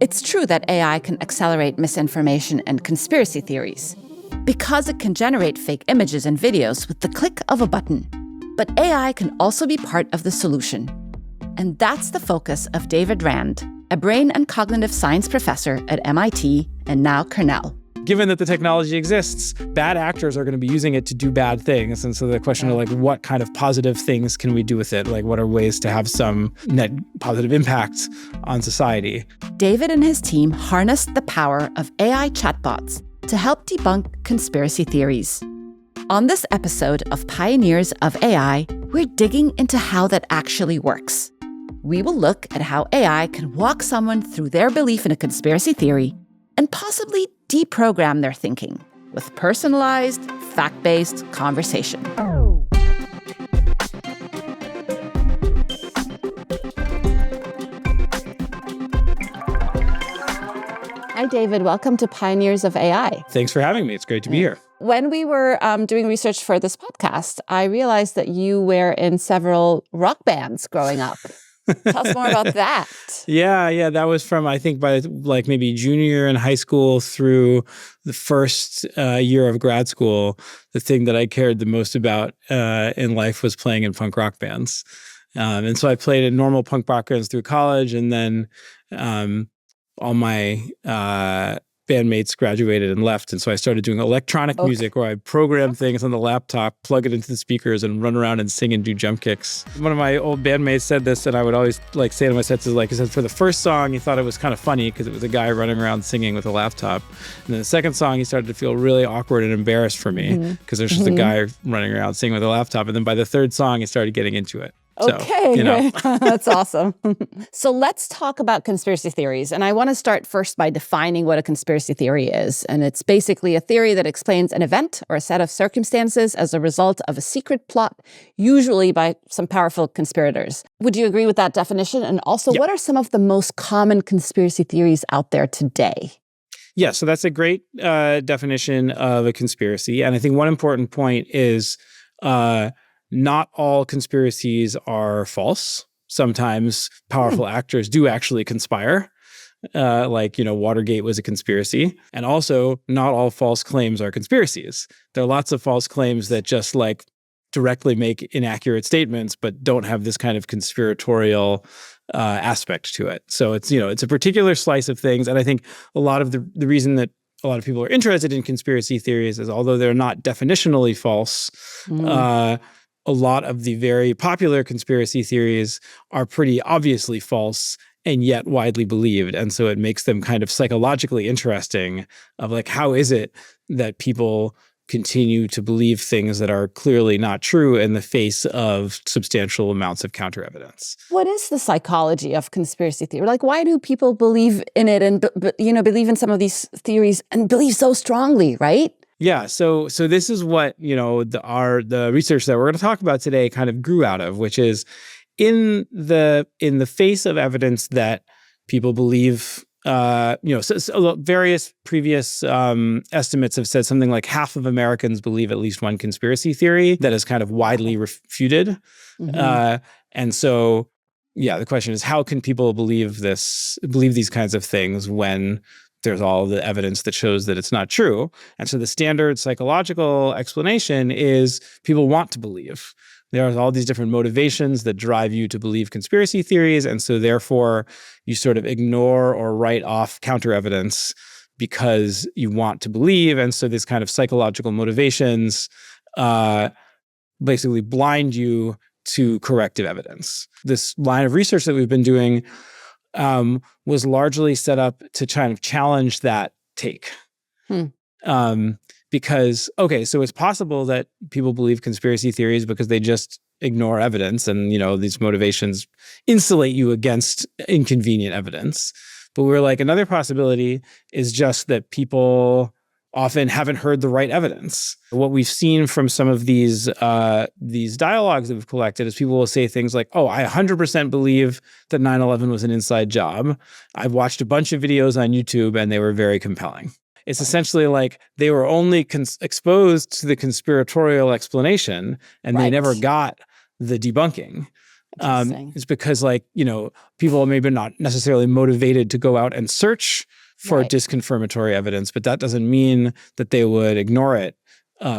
It's true that AI can accelerate misinformation and conspiracy theories because it can generate fake images and videos with the click of a button. But AI can also be part of the solution. And that's the focus of David Rand, a brain and cognitive science professor at MIT and now Cornell. Given that the technology exists, bad actors are going to be using it to do bad things. And so the question of what kind of positive things can we do with it? What are ways to have some net positive impact on society? David and his team harnessed the power of AI chatbots to help debunk conspiracy theories. On this episode of Pioneers of AI, we're digging into how that actually works. We will look at how AI can walk someone through their belief in a conspiracy theory and possibly deprogram their thinking with personalized, fact-based conversation. Hi, David. Welcome to Pioneers of AI. Thanks for having me. It's great to be here. When we were doing research for this podcast, I realized that you were in several rock bands growing up. Tell us more about that. Yeah. That was from, I think, by maybe junior year in high school through the first year of grad school. The thing that I cared the most about in life was playing in punk rock bands. And so I played in normal punk rock bands through college, and then all my bandmates graduated and left. And so I started doing electronic music where I program things on the laptop, plug it into the speakers, and run around and sing and do jump kicks. One of my old bandmates said this, and I would always say to my sets is he said for the first song, he thought it was kind of funny because it was a guy running around singing with a laptop. And then the second song, he started to feel really awkward and embarrassed for me because there's just a guy running around singing with a laptop. And then by the third song, he started getting into it. Okay, That's awesome. So let's talk about conspiracy theories. And I want to start first by defining what a conspiracy theory is. And it's basically a theory that explains an event or a set of circumstances as a result of a secret plot, usually by some powerful conspirators. Would you agree with that definition? And also, What are some of the most common conspiracy theories out there today? Yeah, so that's a great definition of a conspiracy. And I think one important point is not all conspiracies are false. Sometimes powerful actors do actually conspire. Watergate was a conspiracy. And also, not all false claims are conspiracies. There are lots of false claims that just directly make inaccurate statements, but don't have this kind of conspiratorial aspect to it. So it's a particular slice of things. And I think a lot of the reason that a lot of people are interested in conspiracy theories is, although they're not definitionally false, a lot of the very popular conspiracy theories are pretty obviously false and yet widely believed. And so it makes them kind of psychologically interesting of how is it that people continue to believe things that are clearly not true in the face of substantial amounts of counter evidence. What is the psychology of conspiracy theory? Why do people believe in it and believe in some of these theories and believe so strongly, right? Yeah, so this is what the research that we're going to talk about today kind of grew out of, which is in the face of evidence that people believe. Various previous estimates have said something like half of Americans believe at least one conspiracy theory that is kind of widely refuted, and so the question is, how can people believe these kinds of things when there's all the evidence that shows that it's not true? And so the standard psychological explanation is people want to believe. There are all these different motivations that drive you to believe conspiracy theories. And so therefore, you sort of ignore or write off counter evidence because you want to believe. And so these kind of psychological motivations basically blind you to corrective evidence. This line of research that we've been doing was largely set up to kind of challenge that take. Because, so it's possible that people believe conspiracy theories because they just ignore evidence, and, these motivations insulate you against inconvenient evidence. But we're another possibility is just that people often haven't heard the right evidence. What we've seen from some of these dialogues that we've collected is people will say things like, I 100% believe that 9/11 was an inside job. I've watched a bunch of videos on YouTube and they were very compelling. It's essentially they were only exposed to the conspiratorial explanation and they never got the debunking. Interesting. It's because people are maybe not necessarily motivated to go out and search for Right. disconfirmatory evidence, but that doesn't mean that they would ignore it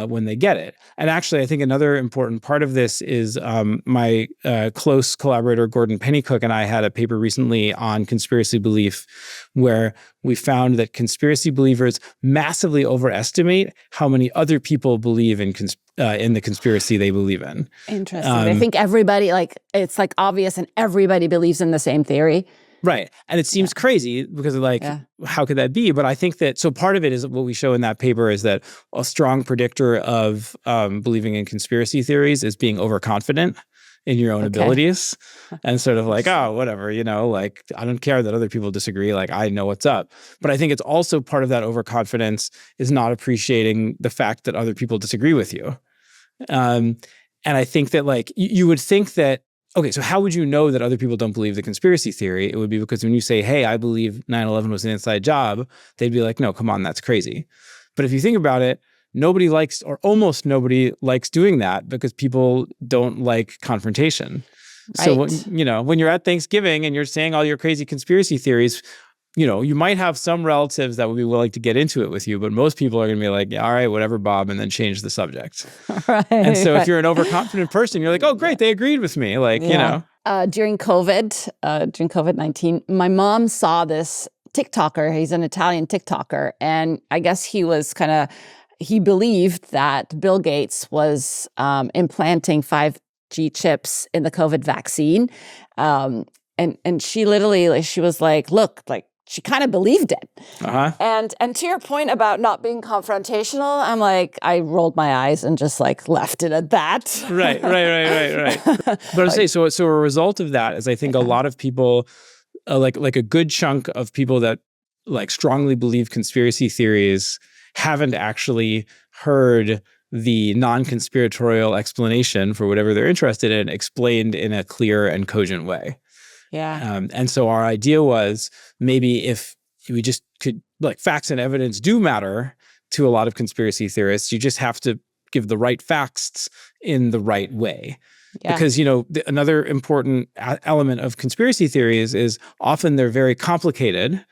when they get it. And actually, I think another important part of this is my close collaborator, Gordon Pennycook, and I had a paper recently on conspiracy belief where we found that conspiracy believers massively overestimate how many other people believe in the conspiracy they believe in. Interesting. I think everybody, it's obvious and everybody believes in the same theory. Right. And it seems crazy because how could that be? But I think that, so part of it is what we show in that paper is that a strong predictor of believing in conspiracy theories is being overconfident in your own abilities and sort of oh, whatever, I don't care that other people disagree. I know what's up. But I think it's also part of that overconfidence is not appreciating the fact that other people disagree with you. And I think that you would think that, okay, so how would you know that other people don't believe the conspiracy theory? It would be because when you say, hey, I believe 9/11 was an inside job, they'd be like, no, come on, that's crazy. But if you think about it, nobody likes, or almost nobody likes doing that because people don't like confrontation. Right. So, when you're at Thanksgiving and you're saying all your crazy conspiracy theories, you might have some relatives that would be willing to get into it with you, but most people are going to be like, yeah, all right, whatever, Bob, and then change the subject. Right. And so if you're an overconfident person, you're like, oh, great, they agreed with me. During COVID-19, my mom saw this TikToker. He's an Italian TikToker. And I guess he believed that Bill Gates was implanting 5G chips in the COVID vaccine. And she literally, she was like, look, she kind of believed it. And to your point about not being confrontational, I rolled my eyes and just left it at that. Right. But I'll say, so a result of that is I think a lot of people, like a good chunk of people that strongly believe conspiracy theories haven't actually heard the non-conspiratorial explanation for whatever they're interested in explained in a clear and cogent way. Yeah. And so our idea was maybe if we just could, facts and evidence do matter to a lot of conspiracy theorists, you just have to give the right facts in the right way. Yeah. Because, another important element of conspiracy theories is often they're very complicated.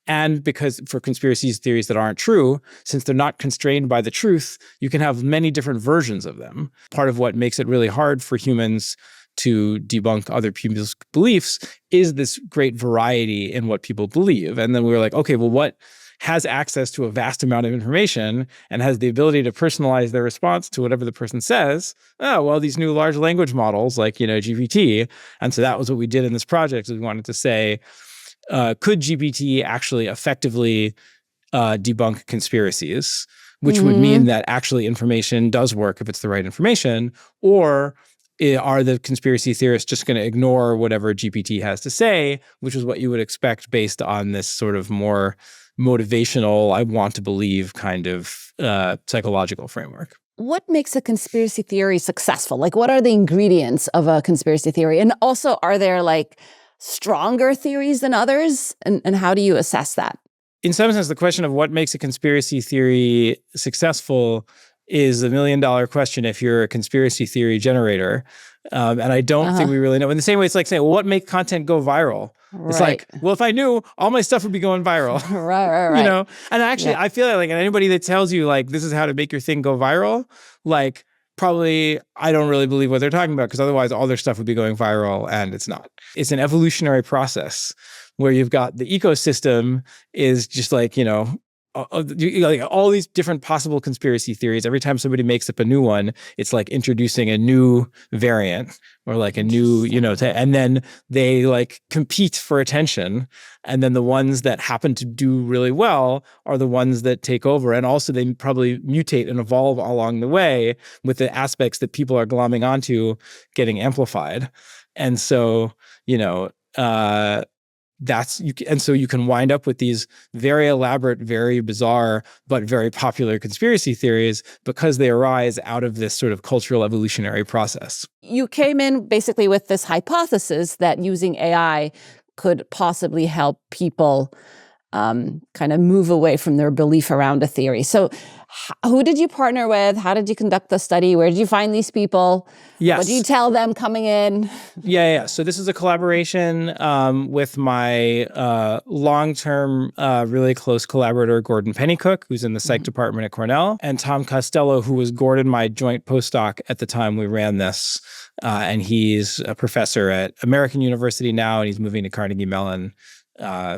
And because for conspiracy theories that aren't true, since they're not constrained by the truth, you can have many different versions of them. Part of what makes it really hard for humans to debunk other people's beliefs is this great variety in what people believe. And then we were like, okay, well, what has access to a vast amount of information and has the ability to personalize their response to whatever the person says? Oh, well, these new large language models like, GPT. And so that was what we did in this project. We wanted to say, could GPT actually effectively debunk conspiracies, which would mean that actually information does work if it's the right information, or are the conspiracy theorists just going to ignore whatever GPT has to say, which is what you would expect based on this sort of more motivational, I want to believe kind of psychological framework. What makes a conspiracy theory successful? What are the ingredients of a conspiracy theory? And also, are there stronger theories than others? And how do you assess that? In some sense, the question of what makes a conspiracy theory successful is $1 million question if you're a conspiracy theory generator. And I don't think we really know. In the same way, it's like saying, well, what makes content go viral? Right. It's like, well, if I knew, all my stuff would be going viral. Right. And actually, I feel like anybody that tells you this is how to make your thing go viral, probably I don't really believe what they're talking about, because otherwise all their stuff would be going viral, and it's not. It's an evolutionary process where you've got the ecosystem is just all these different possible conspiracy theories. Every time somebody makes up a new one, it's like introducing a new variant or a new, and then they compete for attention. And then the ones that happen to do really well are the ones that take over. And also they probably mutate and evolve along the way with the aspects that people are glomming onto getting amplified. And so, and so you can wind up with these very elaborate, very bizarre, but very popular conspiracy theories because they arise out of this sort of cultural evolutionary process. You came in basically with this hypothesis that using AI could possibly help people kind of move away from their belief around a theory. So who did you partner with? How did you conduct the study? Where did you find these people? Yes. What do you tell them coming in? Yeah. So this is a collaboration with my long-term, really close collaborator, Gordon Pennycook, who's in the psych department at Cornell, and Tom Costello, who was Gordon, my joint postdoc at the time we ran this. And he's a professor at American University now, and he's moving to Carnegie Mellon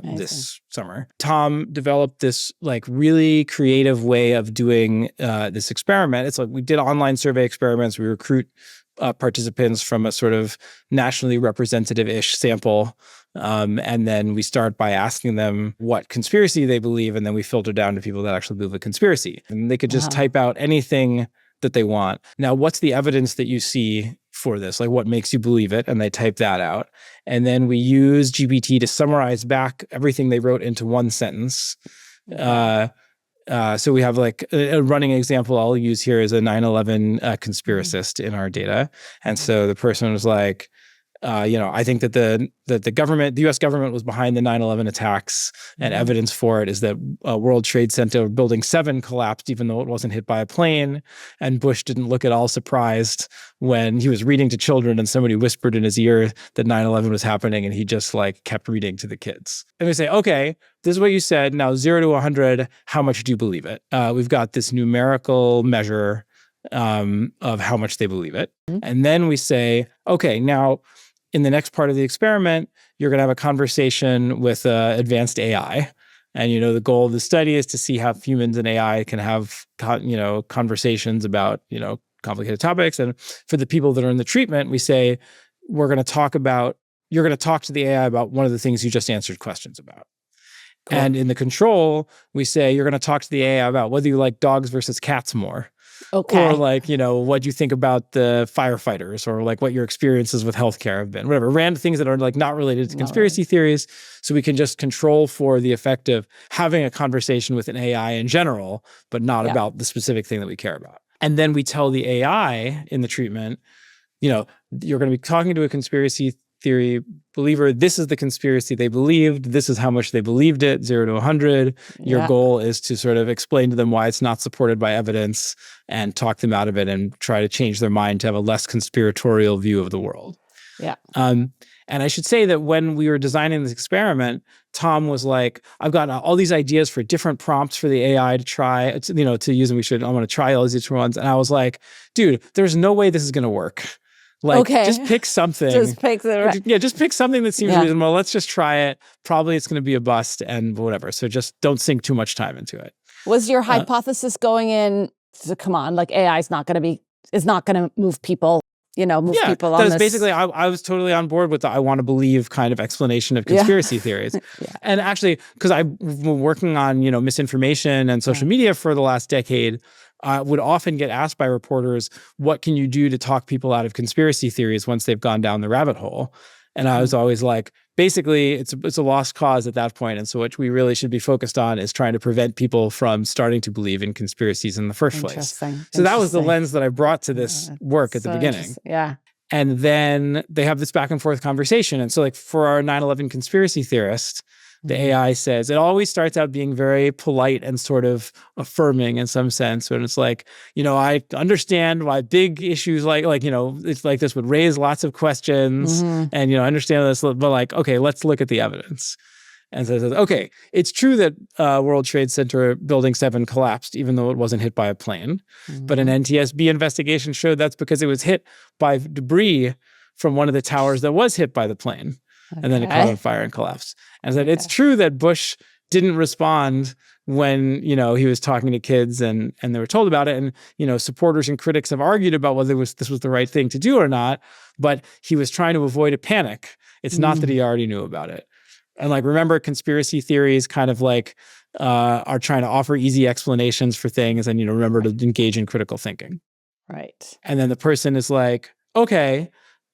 this summer. Tom developed this like really creative way of doing this experiment. It's like we did online survey experiments. We recruit participants from a sort of nationally representative-ish sample. And then we start by asking them what conspiracy they believe. And then we filter down to people that actually believe a conspiracy. And they could just type out anything that they want. Now, what's the evidence that you see for this? Like, what makes you believe it? And they type that out. And then we use GPT to summarize back everything they wrote into one sentence. So we have like a running example I'll use here is a 9/11 conspiracist in our data. And so the person was like, I think that the U.S. government was behind the 9/11 attacks, and evidence for it is that World Trade Center Building 7 collapsed, even though it wasn't hit by a plane. And Bush didn't look at all surprised when he was reading to children and somebody whispered in his ear that 9/11 was happening, and he just like kept reading to the kids. And we say, okay, this is what you said. Now 0 to 100, how much do you believe it? We've got this numerical measure of how much they believe it. And then we say, okay, now in the next part of the experiment, you're going to have a conversation with advanced AI. And, the goal of the study is to see how humans and AI can have, conversations about, complicated topics. And for the people that are in the treatment, we say, you're going to talk to the AI about one of the things you just answered questions about. Cool. And in the control, we say, you're going to talk to the AI about whether you like dogs versus cats more. Okay. Or like, what you think about the firefighters, or like what your experiences with healthcare have been, whatever, random things that are like not related to conspiracy theories. So we can just control for the effect of having a conversation with an AI in general, but not about the specific thing that we care about. And then we tell the AI in the treatment, you're going to be talking to a conspiracy theory believer. This is the conspiracy they believed. This is how much they believed it, 0 to 100. Your goal is to sort of explain to them why it's not supported by evidence and talk them out of it and try to change their mind to have a less conspiratorial view of the world. Yeah. And I should say that when we were designing this experiment, Tom was like, I've got all these ideas for different prompts for the AI to try, to use, and I want to try all these different ones. And I was like, dude, there's no way this is going to work. Like, just pick something. Just pick just pick something that seems reasonable. Let's just try it. Probably it's going to be a bust and whatever. So just don't sink too much time into it. Was your hypothesis going in, so come on, like AI is not going to move people, people on this. Basically, I was totally on board with the I want to believe kind of explanation of conspiracy theories. And actually, because I've been working on, misinformation and social media for the last decade, would often get asked by reporters, what can you do to talk people out of conspiracy theories once they've gone down the rabbit hole? And I was always like, basically, it's a lost cause at that point. And so what we really should be focused on is trying to prevent people from starting to believe in conspiracies in the first place. So that was the lens that I brought to this work at the beginning. Yeah. And then they have this back and forth conversation. And so like for our 9/11 conspiracy theorist, the AI says, it always starts out being very polite and sort of affirming in some sense. When it's like, I understand why big issues it's like this would raise lots of questions. And, I understand this, but like, okay, let's look at the evidence. And so it says, okay, it's true that World Trade Center Building 7 collapsed, even though it wasn't hit by a plane. But an NTSB investigation showed that's because it was hit by debris from one of the towers that was hit by the plane. And then it caught on fire and collapsed. And said, it's true that Bush didn't respond when, he was talking to kids and they were told about it. And, supporters and critics have argued about whether this was the right thing to do or not, but he was trying to avoid a panic. It's not that he already knew about it. And like, remember, conspiracy theories kind of like are trying to offer easy explanations for things and, remember to engage in critical thinking. Right. And then the person is like, okay,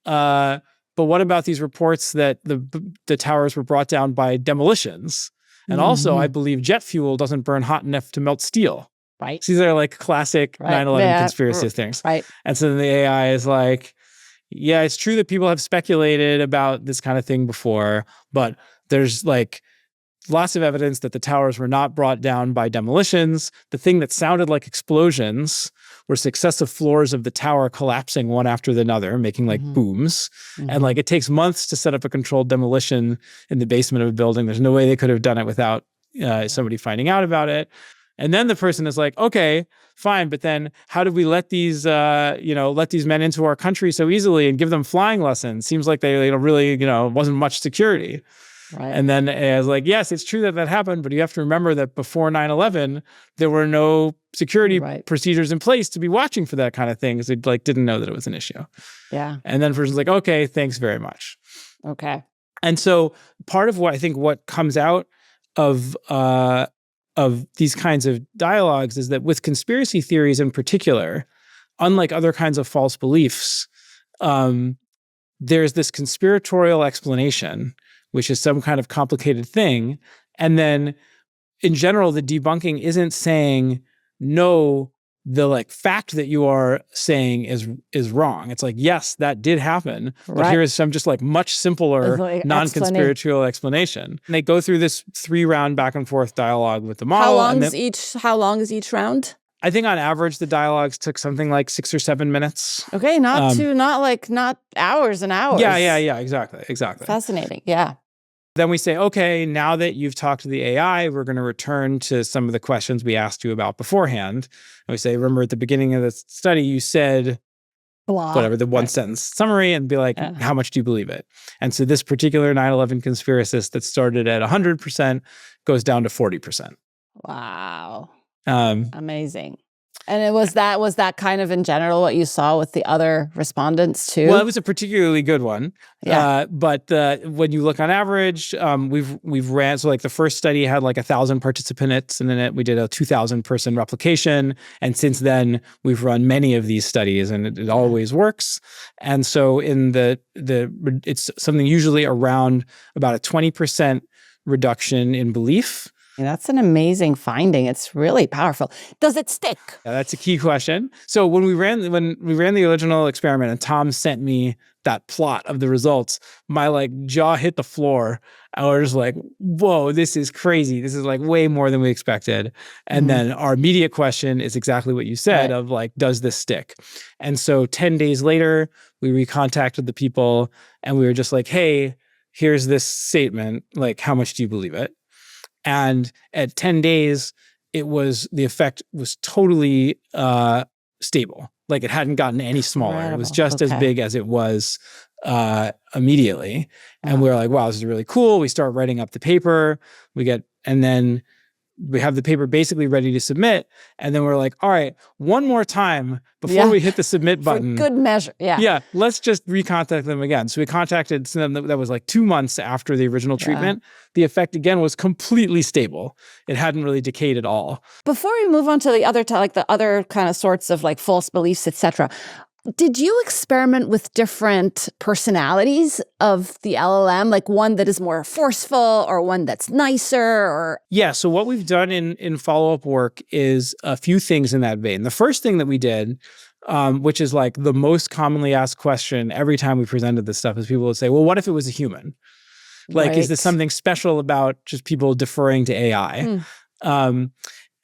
but what about these reports that the towers were brought down by demolitions? And also, I believe jet fuel doesn't burn hot enough to melt steel. Right. So these are like classic 9/11 conspiracy things. Right. And so then the AI is like, yeah, it's true that people have speculated about this kind of thing before, but there's like, lots of evidence that the towers were not brought down by demolitions. The thing that sounded like explosions were successive floors of the tower collapsing one after another, making like booms. And like it takes months to set up a controlled demolition in the basement of a building. There's no way they could have done it without somebody finding out about it. And then the person is like, okay, fine, but then how do we let these, let these men into our country so easily and give them flying lessons? Seems like they really, wasn't much security. Right. And then I was like, yes, it's true that happened, but you have to remember that before 9/11, there were no security procedures in place to be watching for that kind of thing, because they like didn't know that it was an issue. Yeah. And then the person's like, okay, thanks very much. Okay. And so part of what comes out of these kinds of dialogues is that with conspiracy theories in particular, unlike other kinds of false beliefs, there's this conspiratorial explanation, which is some kind of complicated thing. And then in general, the debunking isn't saying, no, the like fact that you are saying is wrong. It's like, yes, that did happen, but here is some just like much simpler, non-conspiratorial explanation. And they go through this 3-round back and forth dialogue with the model. How long is each round? I think on average, the dialogues took something like 6 or 7 minutes. Okay, not hours and hours. Yeah, exactly. Fascinating, yeah. Then we say, okay, now that you've talked to the AI, we're going to return to some of the questions we asked you about beforehand. And we say, remember at the beginning of the study, you said, blah, whatever, the one sentence summary, and be like, how much do you believe it? And so this particular 9/11 conspiracist that started at 100% goes down to 40%. Wow. Amazing. And was that kind of in general what you saw with the other respondents too? Well, it was a particularly good one. Yeah. But when you look on average, we've ran, so like the first study had like 1,000 participants, and then we did a 2,000 person replication. And since then we've run many of these studies, and it always works. And so in it's something usually around about a 20% reduction in belief. That's an amazing finding. It's really powerful. Does it stick? Yeah, that's a key question. So when we ran the original experiment and Tom sent me that plot of the results, my like jaw hit the floor. I was just like, whoa, this is crazy. This is like way more than we expected. And then our immediate question is exactly what you said of like, does this stick? And so 10 days later, we recontacted the people and we were just like, hey, here's this statement. Like, how much do you believe it? And at 10 days, the effect was totally stable. Like it hadn't gotten any smaller. Incredible. It was just as big as it was immediately. And we were like, wow, this is really cool. We start writing up the paper. And then we have the paper basically ready to submit. And then we're like, all right, one more time before we hit the submit button. For good measure, Yeah, let's just recontact them again. So we contacted them that was like 2 months after the original treatment. The effect again was completely stable. It hadn't really decayed at all. Before we move on to the other kind of sorts of like false beliefs, etc., did you experiment with different personalities of the LLM, like one that is more forceful or one that's nicer? Or Yeah, so what we've done in follow-up work is a few things in that vein. The first thing that we did, which is like the most commonly asked question every time we presented this stuff, is people would say, well, what if it was a human? Like, is this something special about just people deferring to AI?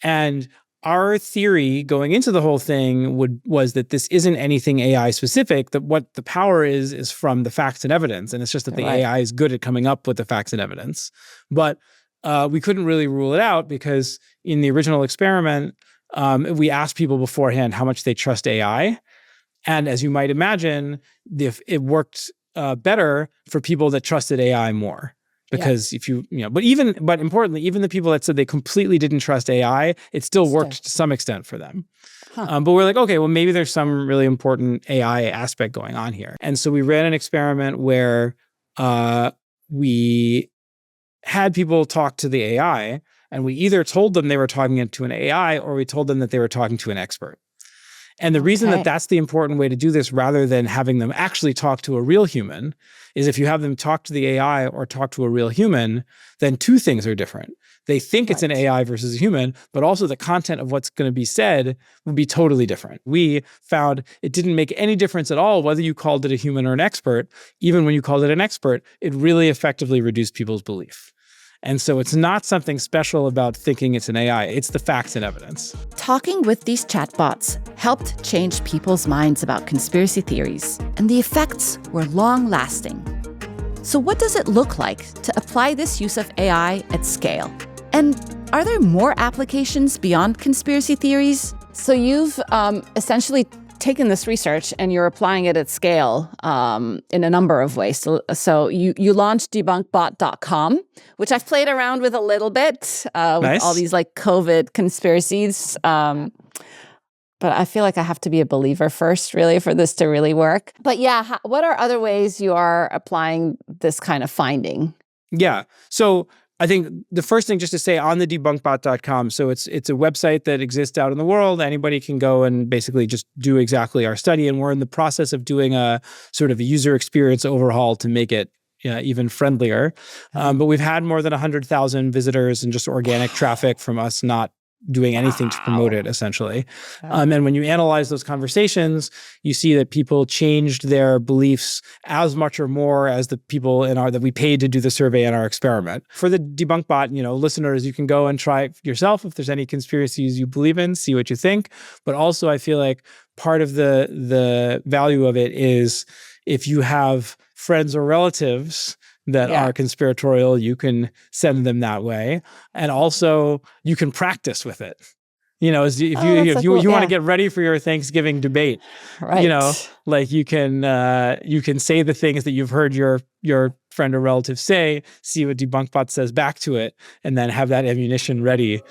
And our theory going into the whole thing was that this isn't anything AI specific, that what the power is from the facts and evidence. And it's just that the AI is good at coming up with the facts and evidence. But we couldn't really rule it out because in the original experiment, we asked people beforehand how much they trust AI. And as you might imagine, it worked better for people that trusted AI more. Because if but importantly, even the people that said they completely didn't trust AI, it still worked to some extent for them. But we're like, okay, well, maybe there's some really important AI aspect going on here. And so we ran an experiment where we had people talk to the AI, and we either told them they were talking to an AI or we told them that they were talking to an expert. And the reason that that's the important way to do this rather than having them actually talk to a real human is if you have them talk to the AI or talk to a real human, then two things are different. They think it's an AI versus a human, but also the content of what's going to be said would be totally different. We found it didn't make any difference at all whether you called it a human or an expert. Even when you called it an expert, it really effectively reduced people's belief. And so it's not something special about thinking it's an AI. It's the facts and evidence. Talking with these chatbots helped change people's minds about conspiracy theories, and the effects were long-lasting. So what does it look like to apply this use of AI at scale? And are there more applications beyond conspiracy theories? So you've essentially taken this research and you're applying it at scale in a number of ways. So you launched debunkbot.com, which I've played around with a little bit with all these like COVID conspiracies. But I feel like I have to be a believer first, really, for this to really work. But yeah, what are other ways you are applying this kind of finding? Yeah. So I think the first thing just to say on the debunkbot.com, so it's a website that exists out in the world. Anybody can go and basically just do exactly our study. And we're in the process of doing a sort of a user experience overhaul to make it even friendlier. But we've had more than 100,000 visitors and just organic traffic from us not doing anything to promote it, essentially. And when you analyze those conversations, you see that people changed their beliefs as much or more as the people that we paid to do the survey in our experiment. For the Debunk Bot, listeners, you can go and try it yourself if there's any conspiracies you believe in, see what you think. But also, I feel like part of the value of it is if you have friends or relatives that are conspiratorial, you can send them that way. And also you can practice with it. If you want to get ready for your Thanksgiving debate, like you can say the things that you've heard your friend or relative say, see what DebunkBot says back to it, and then have that ammunition ready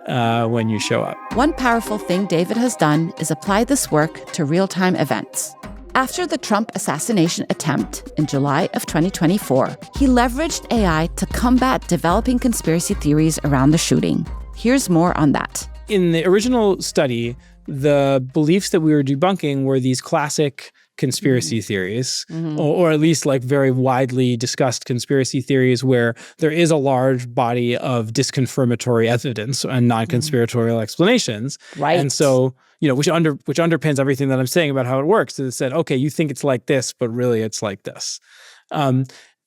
when you show up. One powerful thing David has done is apply this work to real-time events. After the Trump assassination attempt in July of 2024, he leveraged AI to combat developing conspiracy theories around the shooting. Here's more on that. In the original study, the beliefs that we were debunking were these classic conspiracy theories, or at least like very widely discussed conspiracy theories where there is a large body of disconfirmatory evidence and non-conspiratorial explanations. Right. And so, which underpins everything that I'm saying about how it works. It said, okay, you think it's like this, but really it's like this.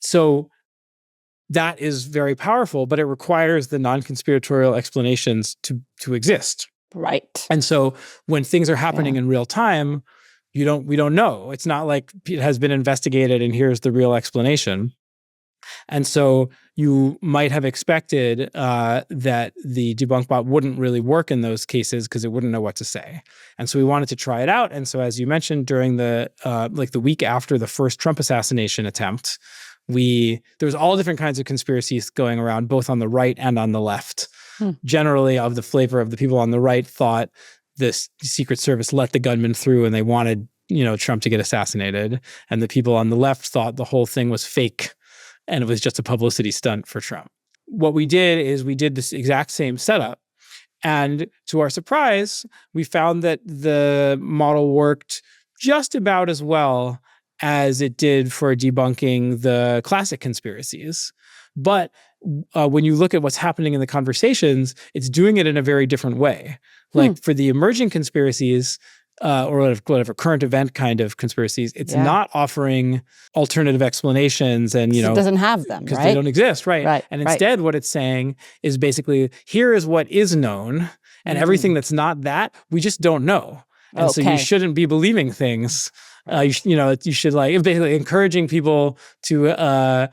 So that is very powerful, but it requires the non-conspiratorial explanations to exist. Right. And so when things are happening in real time, we don't know. It's not like it has been investigated and here's the real explanation. And so you might have expected that the debunk bot wouldn't really work in those cases because it wouldn't know what to say. And so we wanted to try it out. And so as you mentioned, during the week after the first Trump assassination attempt, there was all different kinds of conspiracies going around, both on the right and on the left. Generally of the flavor of the people on the right thought the Secret Service let the gunman through and they wanted, Trump to get assassinated. And the people on the left thought the whole thing was fake and it was just a publicity stunt for Trump. What we did is we did this exact same setup. And to our surprise, we found that the model worked just about as well as it did for debunking the classic conspiracies. But when you look at what's happening in the conversations, it's doing it in a very different way. Like for the emerging conspiracies, or whatever current event kind of conspiracies, it's not offering alternative explanations and, it doesn't have them, because they don't exist, right? And instead what it's saying is basically, here is what is known and everything that's not that, we just don't know. And so you shouldn't be believing things. You should basically encouraging people to,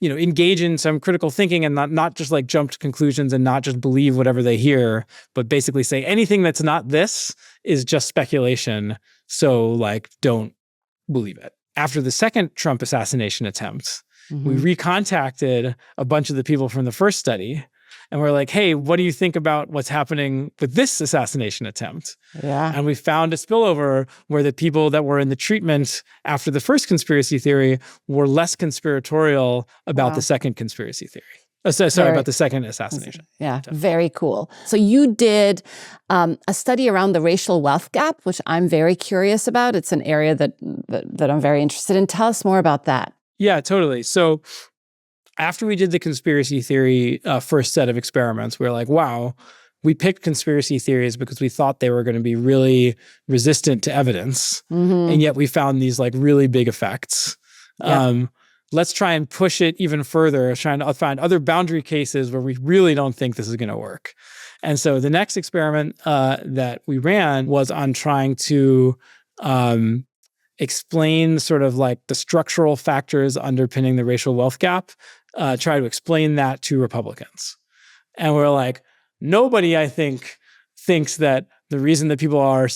engage in some critical thinking and not just like jump to conclusions and not just believe whatever they hear, but basically say anything that's not this is just speculation. So don't believe it. After the second Trump assassination attempt, we recontacted a bunch of the people from the first study and we're like, hey, what do you think about what's happening with this assassination attempt? Yeah. And we found a spillover where the people that were in the treatment after the first conspiracy theory were less conspiratorial about the second conspiracy theory. About the second assassination. Yeah, very cool. So you did a study around the racial wealth gap, which I'm very curious about. It's an area that I'm very interested in. Tell us more about that. Yeah, totally. So after we did the conspiracy theory first set of experiments, we were like, wow, we picked conspiracy theories because we thought they were going to be really resistant to evidence. And yet we found these really big effects. let's try and push it even further, trying to find other boundary cases where we really don't think this is going to work. And so the next experiment that we ran was on trying to explain sort of like the structural factors underpinning the racial wealth gap, try to explain that to Republicans. And we're like, nobody, I think, thinks that the reason that people are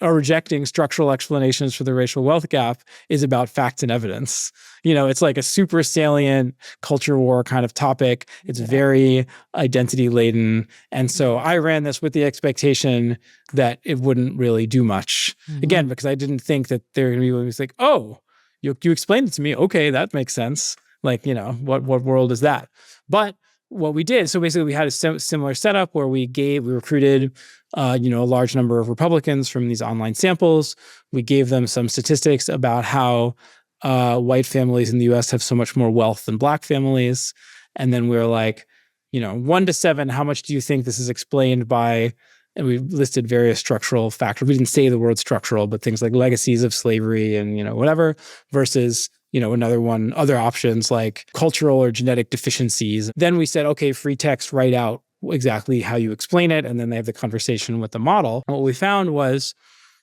rejecting structural explanations for the racial wealth gap is about facts and evidence. It's like a super salient culture war kind of topic. It's very identity laden. And so I ran this with the expectation that it wouldn't really do much. Again, because I didn't think that there were going to be people who's like, oh, you explained it to me. Okay, that makes sense. Like, what world is that? But what we did, so basically we had a similar setup where we recruited, a large number of Republicans from these online samples. We gave them some statistics about how white families in the US have so much more wealth than Black families. And then we were like, 1 to 7, how much do you think this is explained by, and we listed various structural factors. We didn't say the word structural, but things like legacies of slavery and, whatever, versus other options like cultural or genetic deficiencies. Then we said, okay, free text, write out exactly how you explain it. And then they have the conversation with the model. And what we found was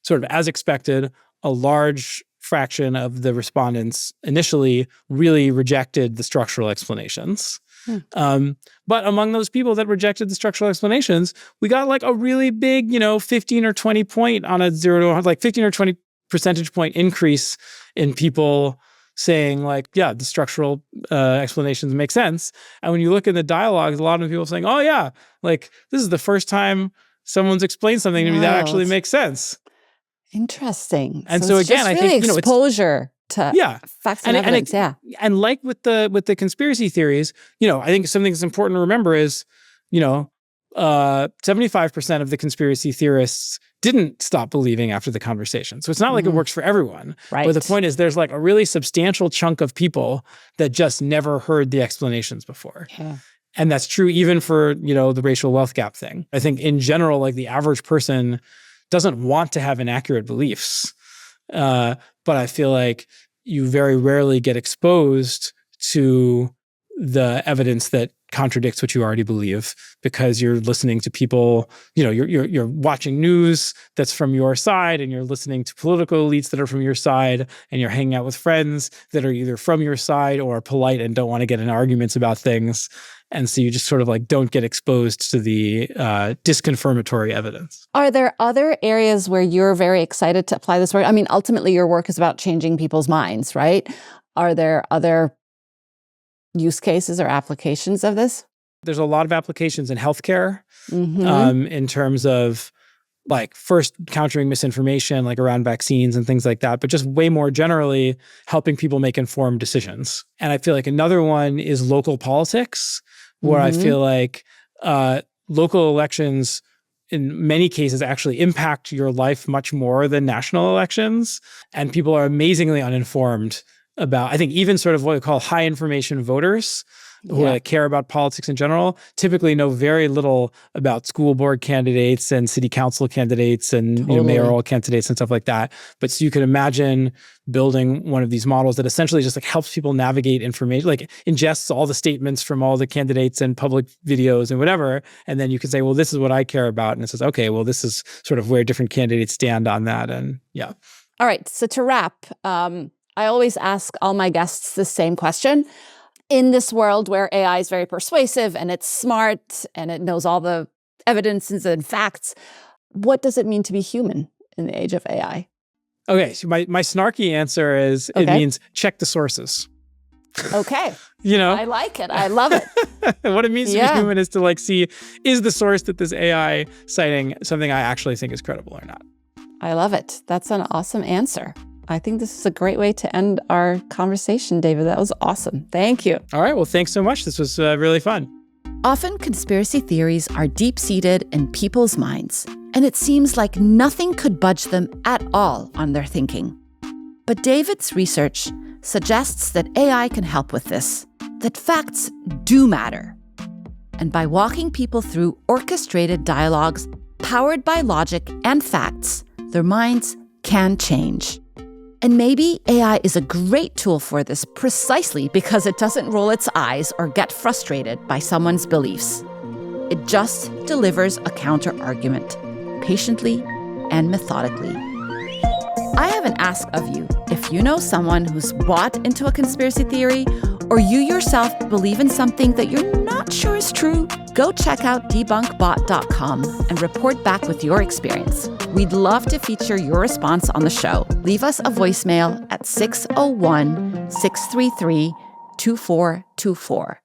sort of as expected, a large fraction of the respondents initially really rejected the structural explanations. But among those people that rejected the structural explanations, we got like a really big, 15 or 20 point on a 0 to 100, like 15 or 20 percentage point increase in people saying like, yeah, the structural explanations make sense. And when you look in the dialogues, a lot of people saying, oh yeah, like this is the first time someone's explained something to me that actually makes sense. Interesting. And so again, I think exposure to facts and evidence. And like with the conspiracy theories, I think something that's important to remember is, 75% of the conspiracy theorists didn't stop believing after the conversation. So it's not like it works for everyone. Right. But the point is there's like a really substantial chunk of people that just never heard the explanations before. Yeah. And that's true even for, the racial wealth gap thing. I think in general, like the average person doesn't want to have inaccurate beliefs. But I feel like you very rarely get exposed to the evidence that contradicts what you already believe because you're listening to people, you're watching news that's from your side and you're listening to political elites that are from your side and you're hanging out with friends that are either from your side or are polite and don't want to get in arguments about things. And so you just sort of like don't get exposed to the disconfirmatory evidence. Are there other areas where you're very excited to apply this work? I mean, ultimately your work is about changing people's minds, right? Are there other use cases or applications of this? There's a lot of applications in healthcare in terms of like first countering misinformation, like around vaccines and things like that, but just way more generally helping people make informed decisions. And I feel like another one is local politics, where I feel like local elections in many cases actually impact your life much more than national elections. And people are amazingly uninformed about, I think even sort of what we call high information voters who care about politics in general, typically know very little about school board candidates and city council candidates and mayoral candidates and stuff like that. But so you can imagine building one of these models that essentially just like helps people navigate information, like ingests all the statements from all the candidates and public videos and whatever. And then you can say, well, this is what I care about. And it says, okay, well, this is sort of where different candidates stand on that. And yeah. All right. So to wrap, I always ask all my guests the same question. In this world where AI is very persuasive and it's smart and it knows all the evidences and facts, what does it mean to be human in the age of AI? Okay, so my snarky answer is it means check the sources. Okay. I like it. I love it. What it means to be human is to like see, is the source that this AI citing something I actually think is credible or not? I love it. That's an awesome answer. I think this is a great way to end our conversation, David. That was awesome. Thank you. All right. Well, thanks so much. This was really fun. Often conspiracy theories are deep-seated in people's minds, and it seems like nothing could budge them at all on their thinking. But David's research suggests that AI can help with this, that facts do matter. And by walking people through orchestrated dialogues powered by logic and facts, their minds can change. And maybe AI is a great tool for this precisely because it doesn't roll its eyes or get frustrated by someone's beliefs. It just delivers a counter-argument, patiently and methodically. I have an ask of you. If you know someone who's bought into a conspiracy theory, or you yourself believe in something that you're not sure is true, go check out debunkbot.com and report back with your experience. We'd love to feature your response on the show. Leave us a voicemail at 601-633-2424.